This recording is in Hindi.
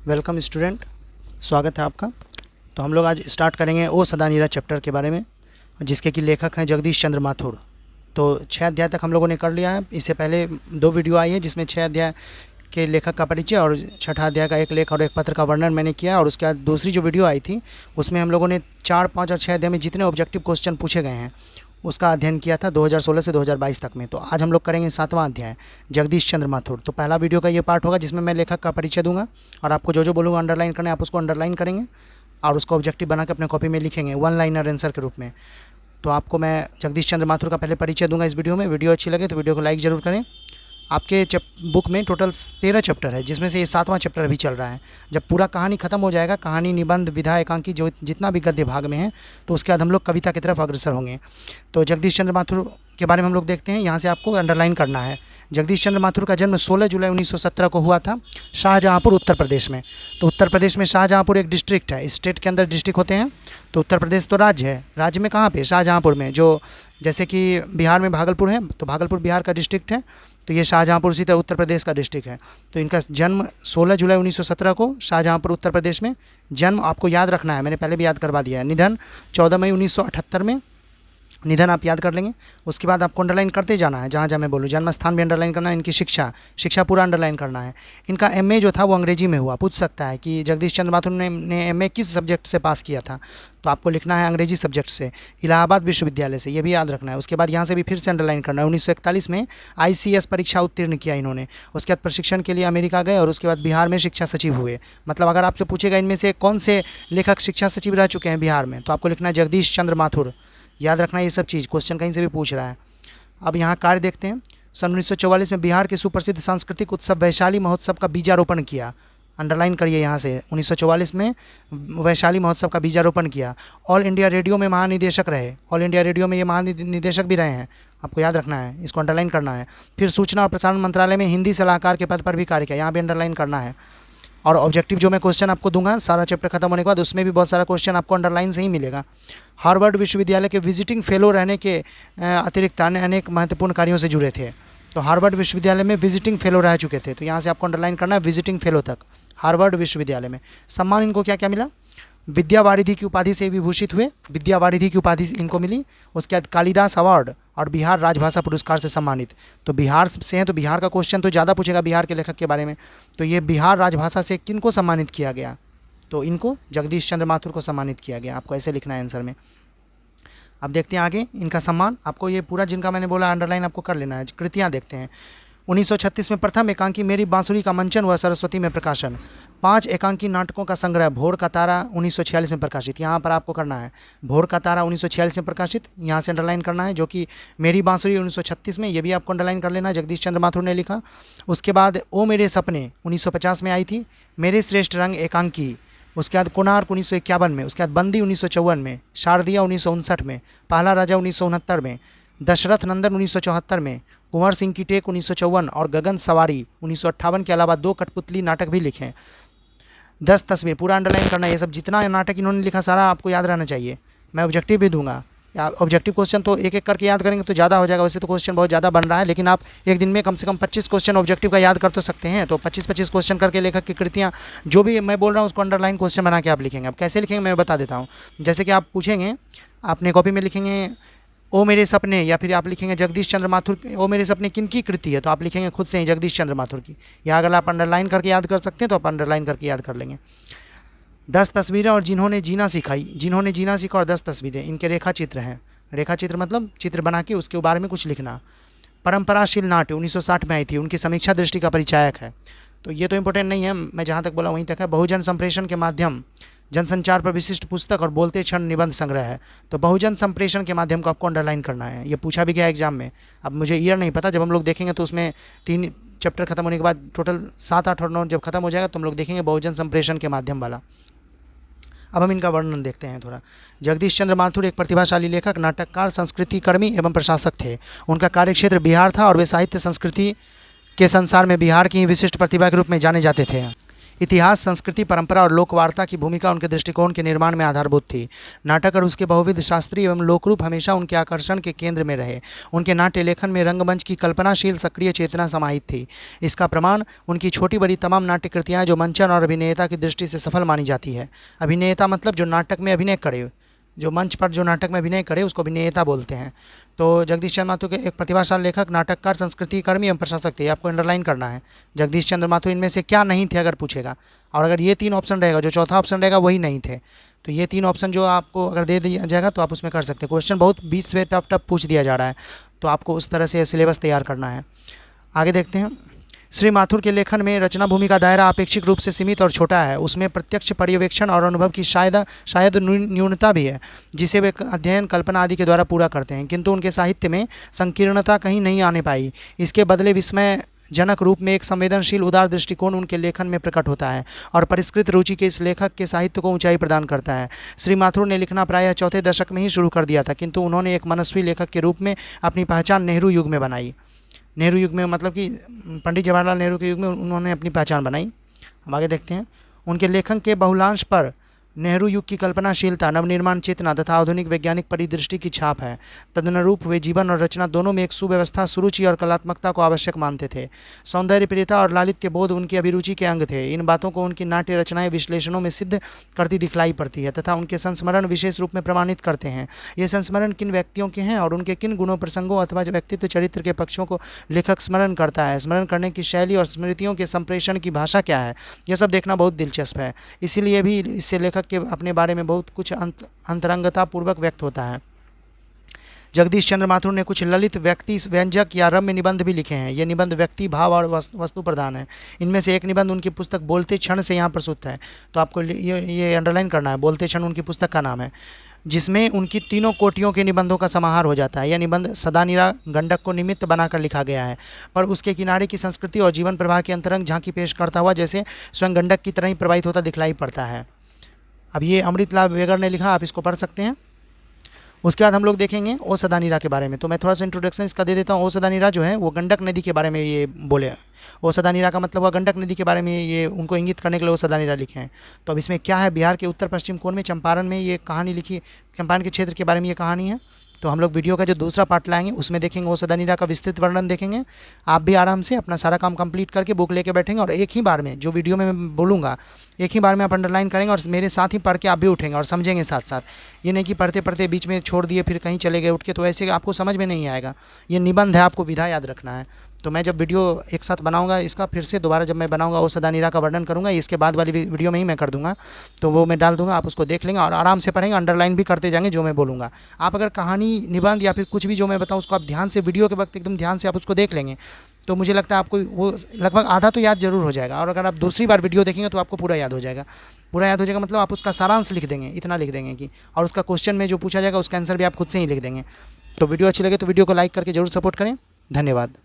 वेलकम स्टूडेंट, स्वागत है आपका। तो हम लोग आज स्टार्ट करेंगे ओ सदा नीरज चैप्टर के बारे में, जिसके कि लेखक हैं जगदीश चंद्र माथुर। तो 6 अध्याय तक हम लोगों ने कर लिया है। इससे पहले 2 वीडियो आई है जिसमें 6 अध्याय के लेखक का परिचय और 6ठा अध्याय का एक लेख और एक पत्र का वर्णन मैंने किया। और उसके बाद दूसरी जो वीडियो आई थी उसमें हम लोगों ने 4, 5 और 6 अध्याय में जितने ऑब्जेक्टिव क्वेश्चन पूछे गए हैं उसका अध्ययन किया था 2016 से 2022 तक में। तो आज हम लोग करेंगे 7वां अध्याय जगदीश चंद्र माथुर। तो पहला वीडियो का ये पार्ट होगा जिसमें मैं लेखक का परिचय दूंगा और आपको जो जो बोलूँगा अंडरलाइन करना है आप उसको अंडरलाइन करेंगे और उसको ऑब्जेक्टिव बना के अपने कॉपी में लिखेंगे 1 लाइनर आंसर के रूप में। तो आपको मैं जगदीश चंद्र माथुर का पहले परिचय दूंगा इस वीडियो में। वीडियो अच्छी लगे तो वीडियो को लाइक ज़रूर करें। आपके बुक में टोटल 13 चैप्टर है जिसमें से ये 7वां चैप्टर अभी चल रहा है। जब पूरा कहानी ख़त्म हो जाएगा, कहानी, निबंध, विधा, एकांकी जो जितना भी गद्य भाग में है, तो उसके बाद हम लोग कविता की तरफ अग्रसर होंगे। तो जगदीश चंद्र माथुर के बारे में हम लोग देखते हैं। यहाँ से आपको अंडरलाइन करना है। जगदीश चंद्र माथुर का जन्म 16 जुलाई 1917 को हुआ था शाहजहाँपुर, उत्तर प्रदेश में। तो उत्तर प्रदेश में शाहजहाँपुर एक डिस्ट्रिक्ट है। स्टेट के अंदर डिस्ट्रिक्ट होते हैं। तो उत्तर प्रदेश तो राज्य है। राज्य में कहाँ पे? शाहजहाँपुर में। जो जैसे कि बिहार में भागलपुर है, तो भागलपुर बिहार का डिस्ट्रिक्ट है। तो ये शाहजहाँपुर उसी तरह उत्तर प्रदेश का डिस्ट्रिक्ट है। तो इनका जन्म 16 जुलाई 1917 को शाहजहाँपुर, उत्तर प्रदेश में। जन्म आपको याद रखना है, मैंने पहले भी याद करवा दिया है। निधन 14 मई 1978 में। निधन आप याद कर लेंगे। उसके बाद आपको अंडरलाइन करते जाना है जहाँ जहाँ मैं बोलूँ। जन्म स्थान भी अंडरलाइन करना है। इनकी शिक्षा पूरा अंडरलाइन करना है। इनका एमए जो था वो अंग्रेजी में हुआ। पूछ सकता है कि जगदीश चंद्र माथुर ने एमए किस सब्जेक्ट से पास किया था, तो आपको लिखना है अंग्रेजी सब्जेक्ट से, इलाहाबाद विश्वविद्यालय से। ये भी याद रखना है। उसके बाद यहाँ से भी फिर से अंडरलाइन करना है। 1941 में ICS परीक्षा उत्तीर्ण किया इन्होंने। उसके बाद प्रशिक्षण के लिए अमेरिका गए और उसके बाद बिहार में शिक्षा सचिव हुए। मतलब अगर आपसे पूछेगा इनमें से कौन से लेखक शिक्षा सचिव रह चुके हैं बिहार में, तो आपको लिखना है जगदीश चंद्र माथुर। याद रखना ये सब चीज़, क्वेश्चन कहीं से भी पूछ रहा है। अब यहाँ कार्य देखते हैं। सन 1944 में बिहार के सुप्रसिद्ध सांस्कृतिक उत्सव वैशाली महोत्सव का बीजारोपण किया। अंडरलाइन करिए यहाँ से, 1944 में वैशाली महोत्सव का बीजारोपण किया। ऑल इंडिया रेडियो में महानिदेशक रहे। ऑल इंडिया रेडियो में ये महानिदेशक भी रहे हैं, आपको याद रखना है, इसको अंडरलाइन करना है। फिर सूचना और प्रसारण मंत्रालय में हिंदी सलाहकार के पद पर भी कार्य किया, यहाँ भी अंडरलाइन करना है। और ऑब्जेक्टिव जो मैं क्वेश्चन आपको दूंगा सारा चैप्टर खत्म होने के बाद, उसमें भी बहुत सारा क्वेश्चन आपको अंडरलाइन से ही मिलेगा। हार्वर्ड विश्वविद्यालय के विजिटिंग फेलो रहने के अतिरिक्त अन्य अनेक महत्वपूर्ण कार्यों से जुड़े थे। तो हार्वर्ड विश्वविद्यालय में विजिटिंग फेलो रह चुके थे, तो यहाँ से आपको अंडरलाइन करना है विजिटिंग फेलो तक हार्वर्ड विश्वविद्यालय में। सम्मान इनको क्या क्या मिला? विद्यावारिधि की उपाधि से विभूषित हुए। विद्यावारिधि की उपाधि इनको मिली। उसके बाद कालिदास अवार्ड और बिहार राजभाषा पुरस्कार से सम्मानित। तो बिहार से हैं तो बिहार का क्वेश्चन तो ज़्यादा पूछेगा बिहार के लेखक के बारे में। तो ये बिहार राजभाषा से किनको सम्मानित किया गया? तो इनको जगदीश चंद्र माथुर को सम्मानित किया गया। आपको ऐसे लिखना है आंसर में। अब देखते हैं आगे इनका सम्मान। आपको ये पूरा जिनका मैंने बोला अंडरलाइन आपको कर लेना है। कृतियाँ देखते हैं। 1936 में प्रथम एकांकी मेरी बांसुरी का मंचन हुआ सरस्वती में प्रकाशन। 5 एकांकी नाटकों का संग्रह भोर का तारा 1946 में प्रकाशित। यहाँ पर आपको करना है भोर का तारा 1946 में प्रकाशित, यहाँ से अंडरलाइन करना है। जो कि मेरी बांसुरी 1936 में, ये भी आपको अंडरलाइन कर लेना है, जगदीश चंद्र माथुर ने लिखा। उसके बाद ओ मेरे सपने 1950 में आई थी। मेरे श्रेष्ठ रंग एकांकी। उसके बाद कोणार्क 1951 में। उसके बाद बंदी 1954 में। शारदिया 1959 में। पहला राजा 1969 में। दशरथ नंदन 1974 में। कुंवर सिंह की टेक 1954 और गगन सवारी 1958 के अलावा 2 कठपुतली नाटक भी लिखे। 10 तस्वीर पूरा अंडरलाइन करना। ये सब जितना नाटक इन्होंने लिखा सारा आपको याद रहना चाहिए। मैं ऑब्जेक्टिव भी दूंगा। ऑब्जेक्टिव क्वेश्चन तो एक एक करके याद करेंगे तो ज़्यादा हो जाएगा। वैसे तो क्वेश्चन बहुत ज़्यादा बन रहा है, लेकिन आप एक दिन में कम से कम 25 क्वेश्चन ऑब्जेक्टिव का याद कर तो सकते हैं। तो 25-25 क्वेश्चन करके लेखक की कृतियाँ जो भी मैं बोल रहा हूँ उसको अंडरलाइन क्वेश्चन बना के आप लिखेंगे। अब कैसे लिखेंगे मैं बता देता हूँ। जैसे कि आप पूछेंगे, अपने कॉपी में लिखेंगे ओ मेरे सपने, या फिर आप लिखेंगे जगदीश चंद्र माथुर ओ मेरे सपने किन की कृति है, तो आप लिखेंगे खुद से ही जगदीश चंद्र माथुर की। या अगर आप अंडरलाइन करके याद कर सकते हैं तो आप अंडरलाइन करके याद कर लेंगे। 10 तस्वीरें और जिन्होंने जीना सिखाई। जिन्होंने जीना सीखा और 10 तस्वीरें। इनके रेखा चित्र हैं। रेखा चित्र मतलब चित्र बना के उसके बारे में कुछ लिखना। परंपराशील नाट्य 1960 में आई थी। उनकी समीक्षा दृष्टि का परिचायक है। तो ये तो इंपॉर्टेंट नहीं है, मैं जहाँ तक बोला वहीं तक है। बहुजन संप्रेषण के माध्यम जनसंचार पर विशिष्ट पुस्तक और बोलते क्षण निबंध संग्रह है। तो बहुजन संप्रेषण के माध्यम को आपको अंडरलाइन करना है। ये पूछा भी गया एग्जाम में। अब मुझे ईयर नहीं पता, जब हम लोग देखेंगे तो उसमें 3 चैप्टर खत्म होने के बाद टोटल 7, 8 और 9 जब खत्म हो जाएगा तो हम लोग देखेंगे बहुजन संप्रेषण के माध्यम वाला। अब हम इनका वर्णन देखते हैं थोड़ा। जगदीश चंद्र माथुर एक प्रतिभाशाली लेखक, नाटककार, संस्कृति कर्मी एवं प्रशासक थे। उनका कार्यक्षेत्र बिहार था और वे साहित्य संस्कृति के संसार में बिहार की विशिष्ट प्रतिभा के रूप में जाने जाते थे। इतिहास, संस्कृति, परंपरा और लोक वार्ता की भूमिका उनके दृष्टिकोण के निर्माण में आधारभूत थी। नाटक और उसके बहुविध शास्त्रीय एवं लोकरूप हमेशा उनके आकर्षण के केंद्र में रहे। उनके नाट्य लेखन में रंगमंच की कल्पनाशील सक्रिय चेतना समाहित थी। इसका प्रमाण उनकी छोटी बड़ी तमाम नाट्य कृतियाँ जो मंचन और अभिनेता की दृष्टि से सफल मानी जाती है। अभिनेता मतलब जो नाटक में अभिनय करे, जो मंच पर जो नाटक में अभिनय करे उसको अभिनेता बोलते हैं। तो जगदीश चंद्र माथुर के एक प्रतिभाशाली लेखक, नाटककार, संस्कृति कर्मी एवं प्रशासक थे। आपको अंडरलाइन करना है। जगदीश चंद्र माथुर इनमें से क्या नहीं थे अगर पूछेगा, और अगर ये 3 ऑप्शन रहेगा, जो चौथा ऑप्शन रहेगा वही नहीं थे, तो ये 3 ऑप्शन जो आपको अगर दे दिया जाएगा तो आप उसमें कर सकते हैं। क्वेश्चन बहुत 20 से टफ पूछ दिया जा रहा है, तो आपको उस तरह से सिलेबस तैयार करना है। आगे देखते हैं। श्री माथुर के लेखन में रचना भूमि का दायरा अपेक्षित रूप से सीमित और छोटा है। उसमें प्रत्यक्ष पर्यवेक्षण और अनुभव की शायद न्यूनता भी है, जिसे वे अध्ययन, कल्पना आदि के द्वारा पूरा करते हैं, किंतु उनके साहित्य में संकीर्णता कहीं नहीं आने पाई। इसके बदले विस्मयजनक रूप में एक संवेदनशील उदार दृष्टिकोण उनके लेखन में प्रकट होता है और परिष्कृत रुचि के इस लेखक के साहित्य को ऊंचाई प्रदान करता है। श्री माथुर ने लिखना प्रायः चौथे दशक में ही शुरू कर दिया था, किंतु उन्होंने एक मनस्वी लेखक के रूप में अपनी पहचान नेहरू युग में बनाई। नेहरू युग में मतलब कि पंडित जवाहरलाल नेहरू के युग में उन्होंने अपनी पहचान बनाई। हम आगे देखते हैं। उनके लेखन के बहुलांश पर नेहरू युग की कल्पनाशीलता, नवनिर्माण चेतना तथा आधुनिक वैज्ञानिक परिदृष्टि की छाप है। तदनुरूप वे जीवन और रचना दोनों में एक सुव्यवस्था, सुरुचि और कलात्मकता को आवश्यक मानते थे। सौंदर्य प्रियता और लालित्य बोध उनकी अभिरुचि के अंग थे। इन बातों को उनकी नाट्य रचनाएं विश्लेषणों में सिद्ध करती दिखलाई पड़ती है तथा उनके संस्मरण विशेष रूप में प्रमाणित करते हैं। ये संस्मरण किन व्यक्तियों के हैं और उनके किन गुणों, प्रसंगों अथवा व्यक्तित्व चरित्र के पक्षों को लेखक स्मरण करता है, स्मरण करने की शैली और स्मृतियों के संप्रेषण की भाषा क्या है, यह सब देखना बहुत दिलचस्प है। इसीलिए भी इससे लेखक के अपने बारे में बहुत कुछ अंतरंगता पूर्वक व्यक्त होता है। जगदीश चंद्र माथुर ने कुछ ललित, व्यक्ति व्यंजक या रम्य निबंध भी लिखे हैं। ये निबंध व्यक्ति, भाव और वस्तु प्रधान है। इनमें से एक निबंध उनकी पुस्तक बोलते क्षण से यहाँ प्रस्तुत है, तो आपको ये अंडरलाइन करना है। बोलते क्षण उनकी पुस्तक का नाम है, जिसमें उनकी तीनों कोटियों के निबंधों का समाहार हो जाता है। यह निबंध सदानीरा गंडक को निमित्त बनाकर लिखा गया है, पर उसके किनारे की संस्कृति और जीवन प्रवाह की अंतरंग झांकी पेश करता हुआ जैसे स्वयं गंडक की तरह ही प्रवाहित होता दिखलाई पड़ता है। अब ये अमृतलाल वेगर ने लिखा, आप इसको पढ़ सकते हैं। उसके बाद हम लोग देखेंगे ओ सदानीरा के बारे में। तो मैं थोड़ा सा इंट्रोडक्शन इसका दे देता हूँ। ओ सदानीरा जो है वो गंडक नदी के बारे में ये बोले। ओ सदानीरा का मतलब हुआ गंडक नदी के बारे में, ये उनको इंगित करने के लिए ओ सदानीरा लिखे हैं। तो अब इसमें क्या है, बिहार के उत्तर पश्चिम कोण में चंपारण में ये कहानी लिखी, चंपारण के क्षेत्र के बारे में ये कहानी है। तो हम लोग वीडियो का जो दूसरा पार्ट लाएंगे उसमें देखेंगे ओ सदानीरा का विस्तृत वर्णन देखेंगे। आप भी आराम से अपना सारा काम कंप्लीट करके बुक लेके बैठेंगे और एक ही बार में जो वीडियो में मैं बोलूँगा एक ही बार में आप अंडरलाइन करेंगे और मेरे साथ ही पढ़ के आप भी उठेंगे और समझेंगे साथ साथ। ये नहीं कि पढ़ते पढ़ते बीच में छोड़ दिए फिर कहीं चले गए उठ के, तो ऐसे आपको समझ में नहीं आएगा। ये निबंध है, आपको विधा याद रखना है। तो मैं जब वीडियो एक साथ बनाऊंगा इसका, फिर से दोबारा जब मैं बनाऊंगा ओ सदानीरा का वर्णन करूंगा, इसके बाद वाली वीडियो में ही मैं कर दूंगा, तो वो मैं डाल दूंगा, आप उसको देख लेंगे और आराम से पढ़ेंगे, अंडरलाइन भी करते जाएंगे जो मैं बोलूँगा। आप अगर कहानी, निबंध या फिर कुछ भी जो मैं बताऊँ उसको आप ध्यान से, वीडियो के वक्त एकदम ध्यान से आप उसको देख लेंगे, तो मुझे लगता है आपको वो लगभग आधा तो याद जरूर हो जाएगा। और अगर आप दूसरी बार वीडियो देखेंगे तो आपको पूरा याद हो जाएगा। पूरा याद हो जाएगा मतलब आप उसका सारांश लिख देंगे, इतना लिख देंगे कि, और उसका क्वेश्चन में जो पूछा जाएगा उसका आंसर भी आप खुद से ही लिख देंगे। तो वीडियो अच्छी लगे तो वीडियो को लाइक करके जरूर सपोर्ट करें। धन्यवाद।